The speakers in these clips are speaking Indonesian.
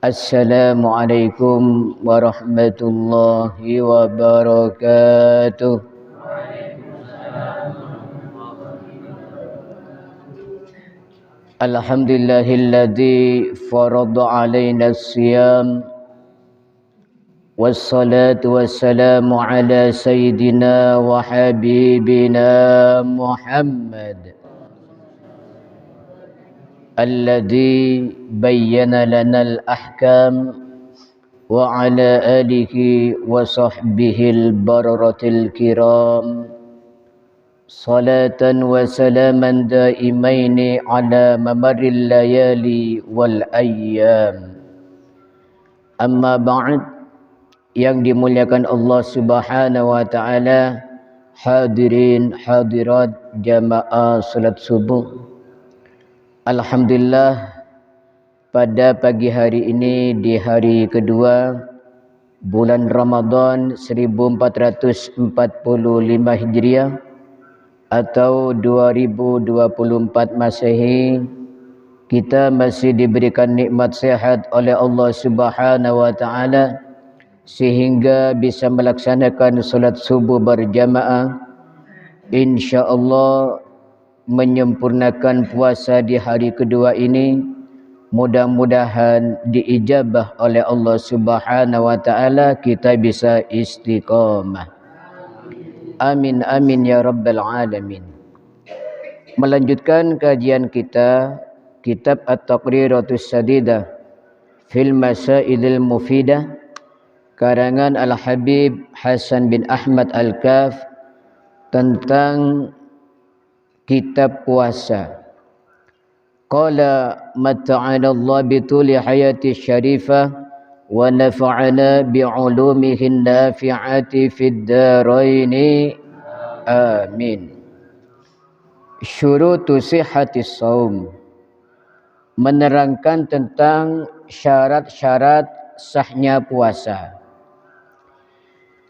Assalamualaikum warahmatullahi wabarakatuh. Alhamdulillahilladzi farada alaina as-siyam wassalatu wassalamu ala sayyidina wa habibina Muhammad alladzi bayyana lana al-ahkam wa ala alihi wa sahbihi al-bararatil kiram salatan wa salaman daimaini ala mamaril layali wal ayyam. Amma ba'd, yang dimuliakan Allah Subhanahu wa taala, hadirin hadirat jamaah salat subuh. Alhamdulillah, pada pagi hari ini di hari kedua bulan Ramadan 1445 Hijriah atau 2024 Masehi, kita masih diberikan nikmat sehat oleh Allah Subhanahu wa taala sehingga bisa melaksanakan salat subuh berjamaah, insyaallah menyempurnakan puasa di hari kedua ini. Mudah-mudahan diijabah oleh Allah Subhanahu wa taala, kita bisa istiqamah. Amin amin ya rabbal alamin. Melanjutkan kajian kita kitab At-Taqriratus Sadidah fil Masailil Mufidah karangan Al-Habib Hasan bin Ahmad Al-Kaf tentang kitab puasa. Qala mata'ana Allah bituli hayati syarifah wa nafa'ana bi'ulumihin nafi'ati fid daraini amin. Syurutu sihhatis shaum, menerangkan tentang syarat-syarat sahnya puasa.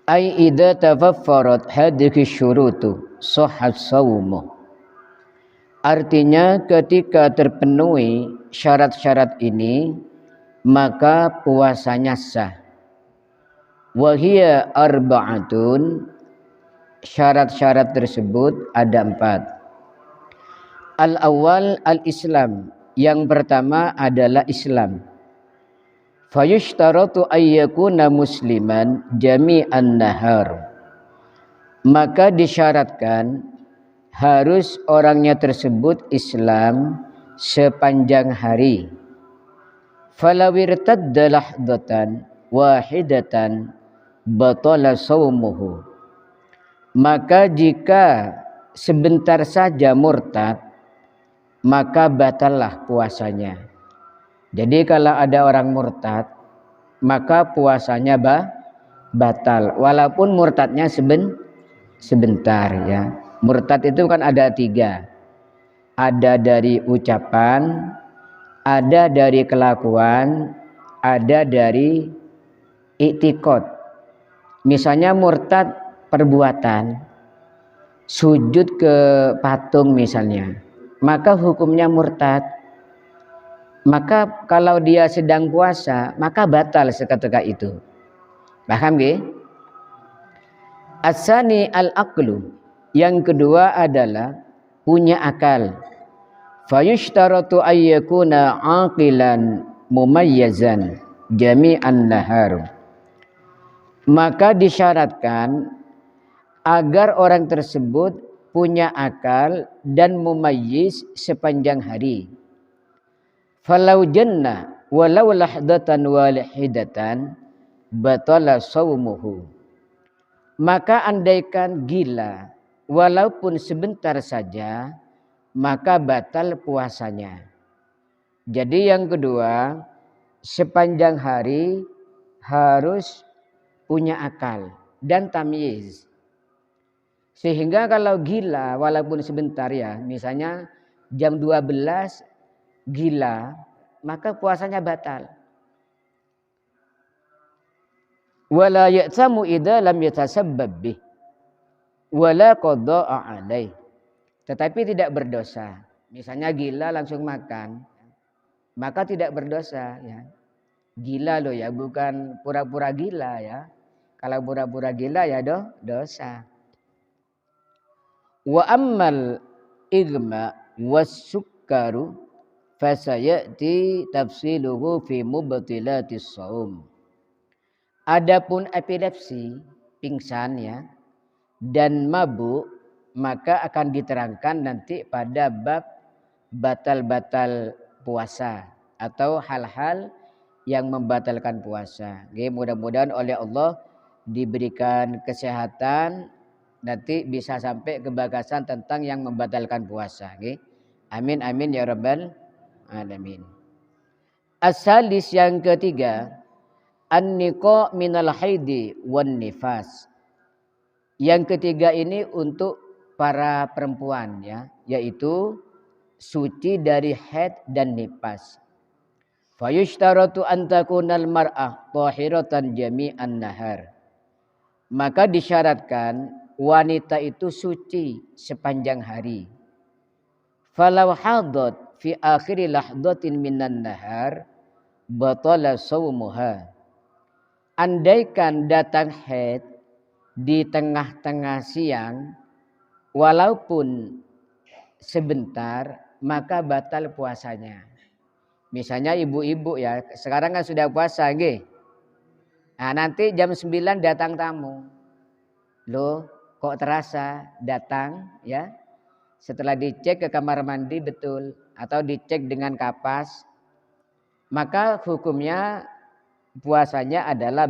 Ai idza tafaffarat hadhihi syurutu sahhat shaumuh. Artinya ketika terpenuhi syarat-syarat ini, maka puasanya sah. Wahia arba'atun, syarat-syarat tersebut ada 4. Al-awwal al-Islam, yang pertama adalah Islam. Fayushtaratu ayyakuna musliman jami'an nahar, maka disyaratkan harus orangnya tersebut Islam sepanjang hari. Falawirtadda lahdatan wahidatan batala shaumuhu, maka jika sebentar saja murtad, maka batallah puasanya. Jadi kalau ada orang murtad, maka puasanya batal walaupun murtadnya sebentar ya. Murtad itu kan ada 3. Ada dari ucapan, ada dari kelakuan, ada dari i'tiqad. Misalnya murtad perbuatan, sujud ke patung misalnya, maka hukumnya murtad. Maka kalau dia sedang puasa, maka batal seketika itu. Paham nggih? Asani al-aqlu, yang kedua adalah punya akal. Fayushtaratu ayyakuna aqilan mumayyazan jami'an nahar, maka disyaratkan agar orang tersebut punya akal dan mumayyiz sepanjang hari. Falau janna walau lahdatan walihidatan batala shaumuhu, maka andaikan gila walaupun sebentar saja, maka batal puasanya. Jadi yang kedua, sepanjang hari harus punya akal dan tamyiz. Sehingga kalau gila walaupun sebentar ya, misalnya jam 12 gila, maka puasanya batal. Wala ya'tamu idza lam yatasabbab bih wala qada'a alaih, tetapi tidak berdosa. Misalnya gila langsung makan, maka tidak berdosa ya. Gila loh ya, bukan pura-pura gila ya. Kalau pura-pura gila ya dosa. Wa ammal igma was-sukkaru fasayati tafsiluhu fi mubtilatis shaum. Adapun epilepsi, pingsan ya, dan mabuk, maka akan diterangkan nanti pada bab batal-batal puasa atau hal-hal yang membatalkan puasa. Oke, mudah-mudahan oleh Allah diberikan kesehatan, nanti bisa sampai ke bagasan tentang yang membatalkan puasa. Oke. Amin amin ya rabbal alamin. As-salis yang ketiga, an-niqa minal haidi wan nifas. Yang ketiga ini untuk para perempuan ya, yaitu suci dari haid dan nifas. Fayushtaratu an takunal mar'ah tahiratan jami'an nahar. Maka disyaratkan wanita itu suci sepanjang hari. Falau hadat fi akhiri lahdatin minan nahar batala sawmuha. Andaikan datang haid di tengah-tengah siang walaupun sebentar, maka batal puasanya. Misalnya ibu-ibu ya, sekarang kan sudah puasa nggih. Nah, nanti jam 9 datang tamu. Loh, kok terasa datang ya? Setelah dicek ke kamar mandi betul atau dicek dengan kapas, maka hukumnya puasanya adalah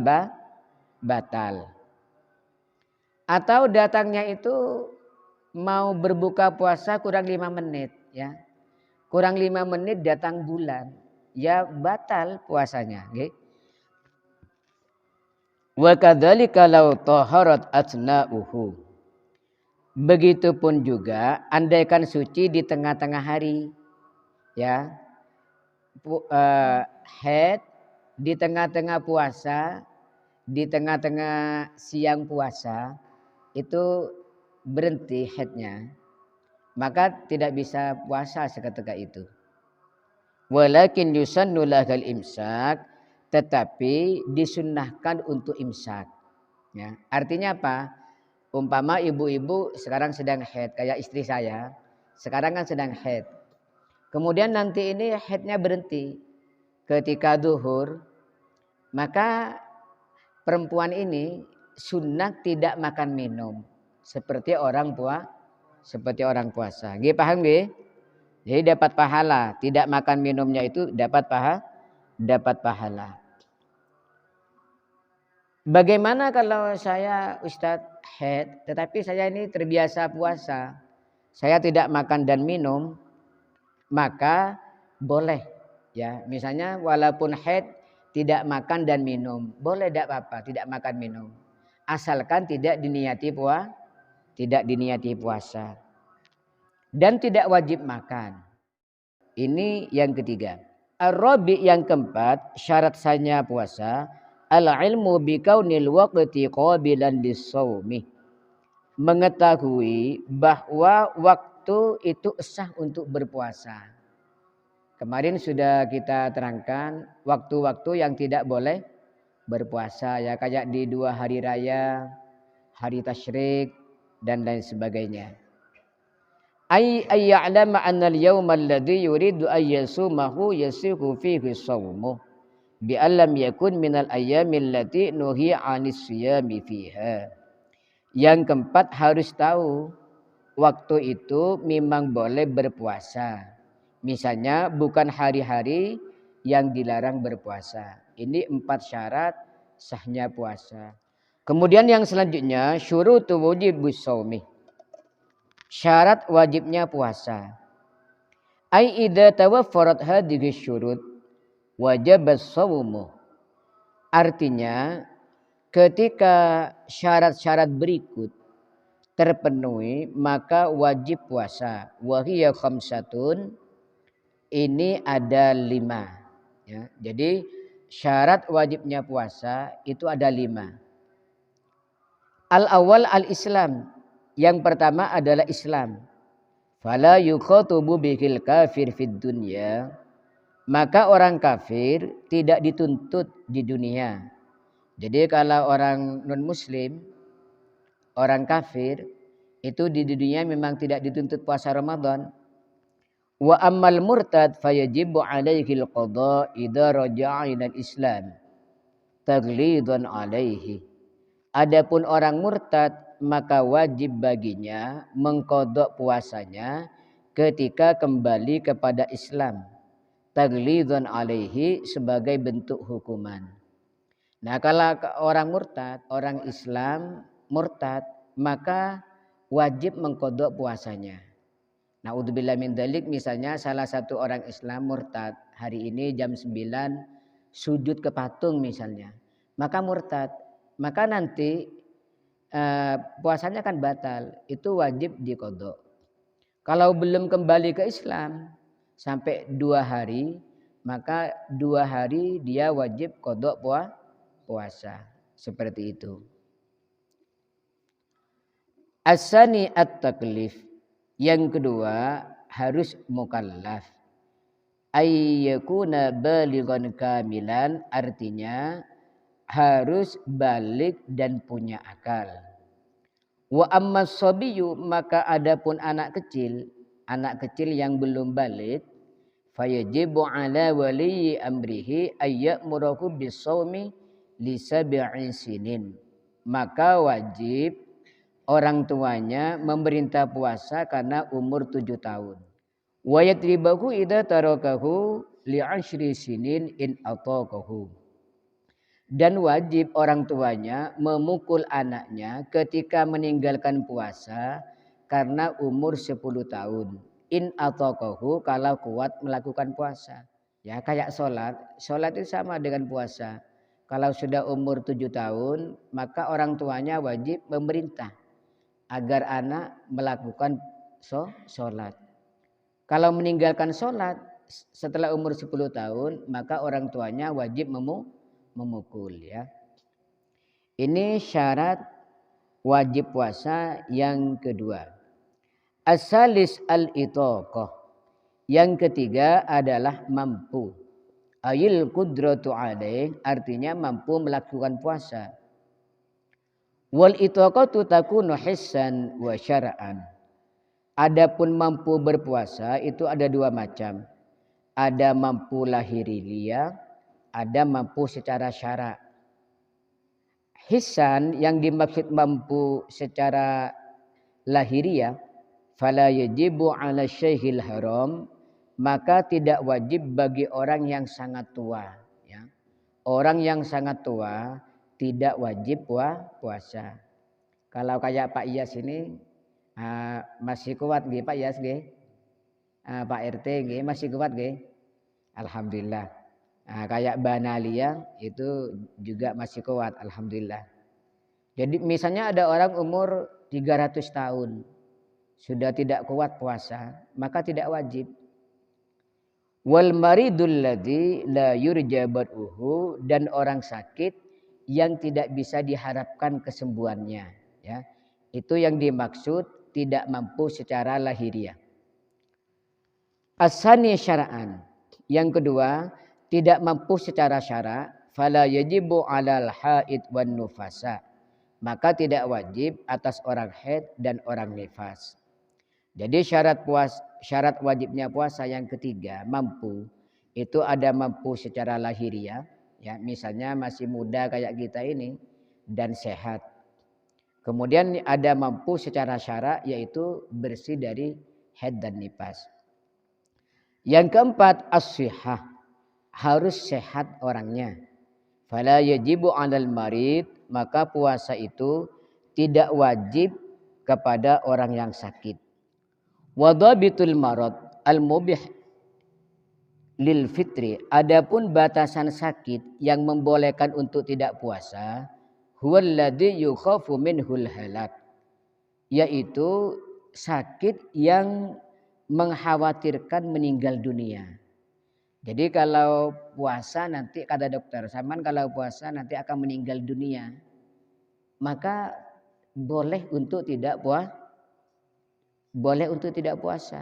batal. Atau datangnya itu mau berbuka puasa kurang 5 menit ya. Kurang 5 menit datang bulan, ya batal puasanya, nggih. Wa kadzalika law taharat atna'uhu. Begitupun juga andaikan suci di tengah-tengah hari. Ya. Haid di tengah-tengah puasa, di tengah-tengah siang puasa itu berhenti haidnya, maka tidak bisa puasa seketika itu. Walakin yusannu lahal imsak, tetapi disunnahkan untuk imsak. Ya, artinya apa? Umpama ibu-ibu sekarang sedang haid, kayak istri saya, sekarang kan sedang haid. Kemudian nanti ini haidnya berhenti ketika zuhur, maka perempuan ini sunnah tidak makan minum seperti orang puasa. Nggih paham nggih? Jadi dapat pahala, tidak makan minumnya itu dapat pahala. Bagaimana kalau saya Ustadz haid, tetapi saya ini terbiasa puasa, saya tidak makan dan minum, maka boleh ya. Misalnya walaupun haid tidak makan dan minum, boleh tidak apa-apa, tidak makan minum, asalkan tidak diniati puasa dan tidak wajib makan. Ini yang ketiga. Ar-rabi yang keempat, syarat sahnya puasa, al-ilmu bikaunil waqti qabilan lis-shaumi. Mengetahui bahwa waktu itu sah untuk berpuasa. Kemarin sudah kita terangkan waktu-waktu yang tidak boleh berpuasa ya, kayak di 2 hari raya, hari tasyrik dan lain sebagainya. Ay ya'lama anna al-yawma alladhi yuridu ay yasumahu yasihu fihi shawmuh bi allam yakun minal ayyamil lati nuhi 'anis siyami fiha. Yang keempat, harus tahu waktu itu memang boleh berpuasa. Misalnya bukan hari-hari yang dilarang berpuasa. Ini 4 syarat sahnya puasa. Kemudian yang selanjutnya, syurutu wujubus shaumi. Syarat wajibnya puasa. Ai idza tawaffarat hadhihi syurut wajabas shaumu. Artinya ketika syarat-syarat berikut terpenuhi maka wajib puasa. Wa hiya khamsatun, ini ada 5 ya. Jadi syarat wajibnya puasa itu ada 5. Al-awwal al-Islam. Yang pertama adalah Islam. Fala yukhatubu bihil kafir fid dunya. Maka orang kafir tidak dituntut di dunia. Jadi kalau orang non muslim, orang kafir itu di dunia memang tidak dituntut puasa Ramadan. Wa ammal murtad fayajibu alaihi al-qadha idza raja'a ila al-islam taghlidan alaihi. Adapun orang murtad maka wajib baginya mengqadha puasanya ketika kembali kepada Islam. Taghlidan alaihi sebagai bentuk hukuman. Nah, kalau orang murtad, orang Islam murtad, maka wajib mengqadha puasanya. Naudzubillah min dzalik, misalnya salah satu orang Islam murtad hari ini jam 9 sujud ke patung misalnya. Maka murtad, maka nanti puasanya kan batal, itu wajib diqadha. Kalau belum kembali ke Islam sampai 2 hari, maka 2 hari dia wajib qadha puasa. Seperti itu. As-sani at-taklif. Yang kedua harus mukallaf. Ayyakuna balighan kamilan, artinya harus balik dan punya akal. Wa amma sabiyyu, maka adapun anak kecil yang belum balik, fayajibu ala wali amrihi ayyamurahu bisawmi li sab'i sinin. Maka wajib orang tuanya memerintah puasa karena umur 7 tahun. Wa yatribahu idza tarakahu li 10 sinin in ataqahu. Dan wajib orang tuanya memukul anaknya ketika meninggalkan puasa karena umur 10 tahun. In ataqahu, kalau kuat melakukan puasa. Ya, kayak sholat itu sama dengan puasa. Kalau sudah umur 7 tahun, maka orang tuanya wajib memerintah agar anak melakukan sholat. Kalau meninggalkan sholat setelah umur 10 tahun, maka orang tuanya wajib memukul, ya. Ini syarat wajib puasa yang kedua. As-salis al-itaqah. Yang ketiga adalah mampu. Ayil qudratu alaih, artinya mampu melakukan puasa. Wal itaqatu takunu hissan wa syara'an. Adapun mampu berpuasa itu ada 2 macam. Ada mampu lahiriah, ada mampu secara syara'. Hissan yang dimaksud mampu secara lahiriah, fala yajibu 'ala syaikhil haram, maka tidak wajib bagi orang yang sangat tua, ya. Orang yang sangat tua tidak wajib puasa. Kalau kayak Pak Iyas ini masih kuat nggih Pak Iyas nggih? Pak RT nggih masih kuat nggih? Alhamdulillah. Kayak Mbak Nalia itu juga masih kuat, alhamdulillah. Jadi misalnya ada orang umur 300 tahun sudah tidak kuat puasa, maka tidak wajib. Wal maridul ladzi la yurja bar'uhu, dan orang sakit yang tidak bisa diharapkan kesembuhannya, ya. Itu yang dimaksud tidak mampu secara lahiriah. As-sani syara'an. Yang kedua, tidak mampu secara syara', fala yajibu 'alal haid wan nufasa. Maka tidak wajib atas orang haid dan orang nifas. Jadi syarat wajibnya puasa yang ketiga, mampu. Itu ada mampu secara lahiriah, ya, misalnya masih muda kayak kita ini dan sehat. Kemudian ada mampu secara syara', yaitu bersih dari haid dan nifas. Yang keempat, as-sihah, harus sehat orangnya. Fala yajibu 'alal marid, maka puasa itu tidak wajib kepada orang yang sakit. Wa dhabitul marad al-mubih lil fitri, adapun batasan sakit yang membolehkan untuk tidak puasa, huwallazi yukhafu minhul halak, yaitu sakit yang mengkhawatirkan meninggal dunia. Jadi kalau puasa nanti kata dokter, Saman kalau puasa nanti akan meninggal dunia, maka boleh untuk tidak puasa.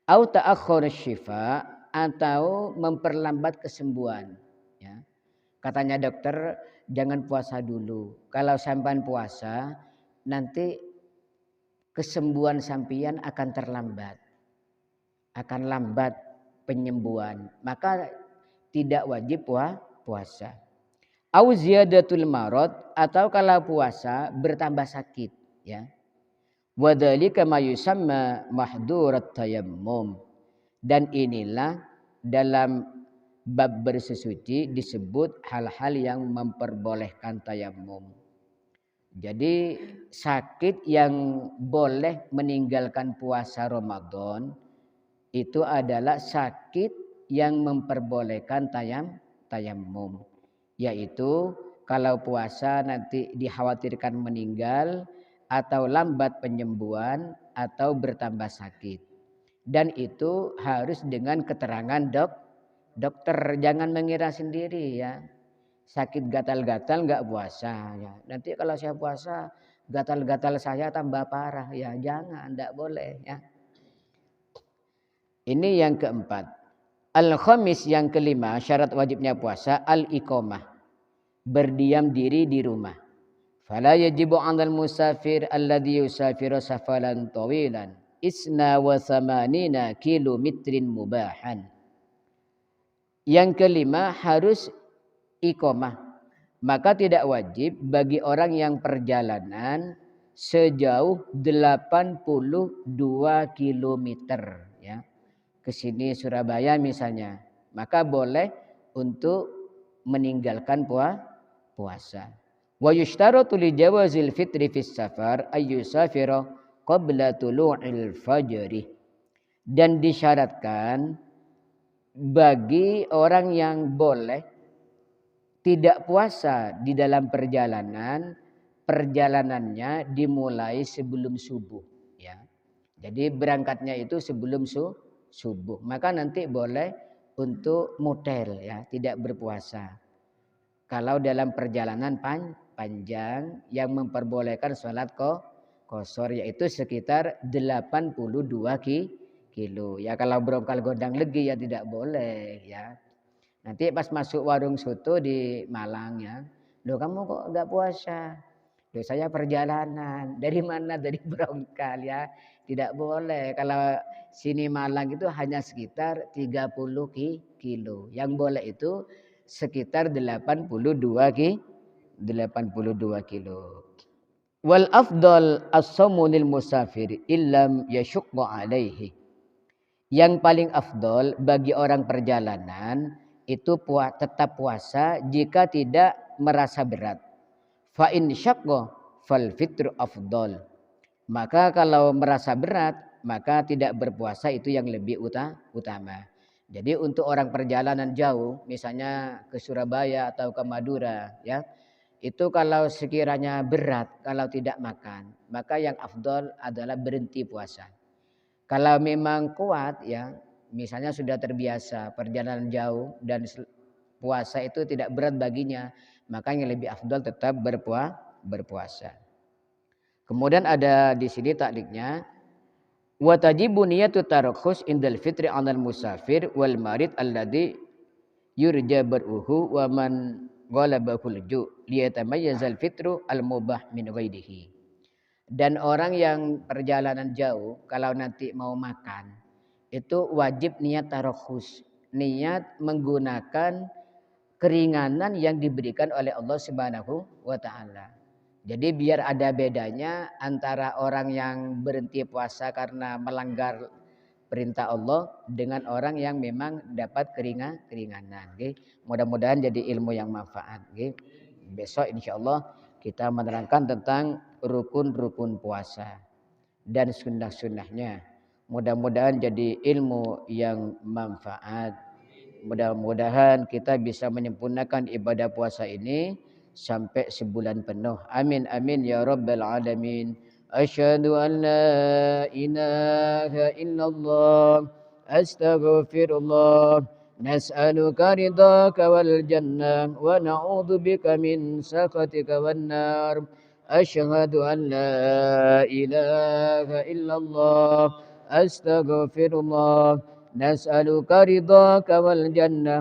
Au ta'akhkhur syifa, atau memperlambat kesembuhan. Ya. Katanya dokter, jangan puasa dulu. Kalau sampean puasa, nanti kesembuhan sampean akan terlambat. Akan lambat penyembuhan. Maka tidak wajib puasa. Au ziyadatul marad, atau kalau puasa bertambah sakit, ya. Wa dzalika ma yusamma mahdurat tayammum. Dan inilah dalam bab bersesuci disebut hal-hal yang memperbolehkan tayammum. Jadi sakit yang boleh meninggalkan puasa Ramadan itu adalah sakit yang memperbolehkan tayammum. Yaitu kalau puasa nanti dikhawatirkan meninggal atau lambat penyembuhan atau bertambah sakit. Dan itu harus dengan keterangan dokter. Jangan mengira sendiri ya. Sakit gatal-gatal nggak puasa ya. Nanti kalau saya puasa gatal-gatal saya tambah parah ya. Jangan, nggak boleh ya. Ini yang keempat. Al-khamis, yang kelima, syarat wajibnya puasa al-iqamah. Berdiam diri di rumah. Fala yajibu 'alal musafir alladhi yusafiru safaran tawilan isna wa thamanina kilometrin mubahan. Yang kelima harus iqamah. Maka tidak wajib bagi orang yang perjalanan sejauh 82 kilometer ya. Ke sini Surabaya misalnya, maka boleh untuk meninggalkan puasa. Wa yushtaratu li jawazil fitri fis safar ay yusafira qabla tulu'il fajr. Dan disyaratkan bagi orang yang boleh tidak puasa di dalam perjalanannya dimulai sebelum subuh ya. Jadi berangkatnya itu sebelum subuh, maka nanti boleh untuk motel ya, tidak berpuasa. Kalau dalam perjalanan panjang yang memperbolehkan sholat qashar yaitu sekitar 82 kilo. Ya kalau berongkal gondang legi ya tidak boleh ya. Nanti pas masuk warung soto di Malang ya, loh kamu kok enggak puasa? Loh saya perjalanan. Dari mana? Dari berongkal ya. Tidak boleh. Kalau sini Malang itu hanya sekitar 30 kilo. Yang boleh itu sekitar 82 kilo. Wal afdal as-sawmu lil musafir illam yashqa alaihi. Yang paling afdal bagi orang perjalanan itu tetap puasa jika tidak merasa berat. Fa in syaqqa fal fitru afdal. Maka kalau merasa berat, maka tidak berpuasa itu yang lebih utama. Jadi untuk orang perjalanan jauh, misalnya ke Surabaya atau ke Madura, ya, itu kalau sekiranya berat, kalau tidak makan, maka yang afdal adalah berhenti puasa. Kalau memang kuat, ya, misalnya sudah terbiasa perjalanan jauh dan puasa itu tidak berat baginya, maka yang lebih afdal tetap berpuasa. Kemudian ada di sini takliknya, wa tajibu niyatu tarakhus indal fitri 'alal musafir wal marid alladhi yurja bar'uhu wa man ghalabahul ju' liyatamayyazal fitru al mubah min ghairihi. Dan orang yang perjalanan jauh kalau nanti mau makan itu wajib niat tarakhus, niat menggunakan keringanan yang diberikan oleh Allah Subhanahu wa taala. Jadi biar ada bedanya antara orang yang berhenti puasa karena melanggar perintah Allah dengan orang yang memang dapat keringanan. Okay? Mudah-mudahan jadi ilmu yang manfaat. Okay? Besok insya Allah kita menerangkan tentang rukun-rukun puasa dan sunnah-sunnahnya. Mudah-mudahan jadi ilmu yang manfaat. Mudah-mudahan kita bisa menyempurnakan ibadah puasa ini sampai sebulan penuh. Amin amin ya rabbal alamin. Asyhadu an la ilaha illallah astaghfirullah nas'aluka ridhaka wal jannah wa na'udzu bika min sakhatika wan nar. Asyhadu an la ilaha illallah astaghfirullah نسألك رضاك والجنة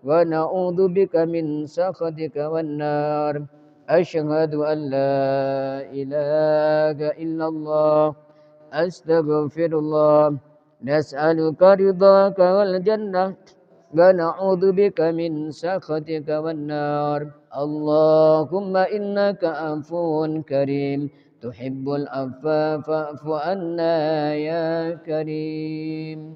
ونعوذ بك من سخطك والنار أشهد أن لا إله إلا الله أستغفر الله نسألك رضاك والجنة ونعوذ بك من سخطك والنار اللهم إنك عفو كريم تحب العفو فاعف عنا يا كريم.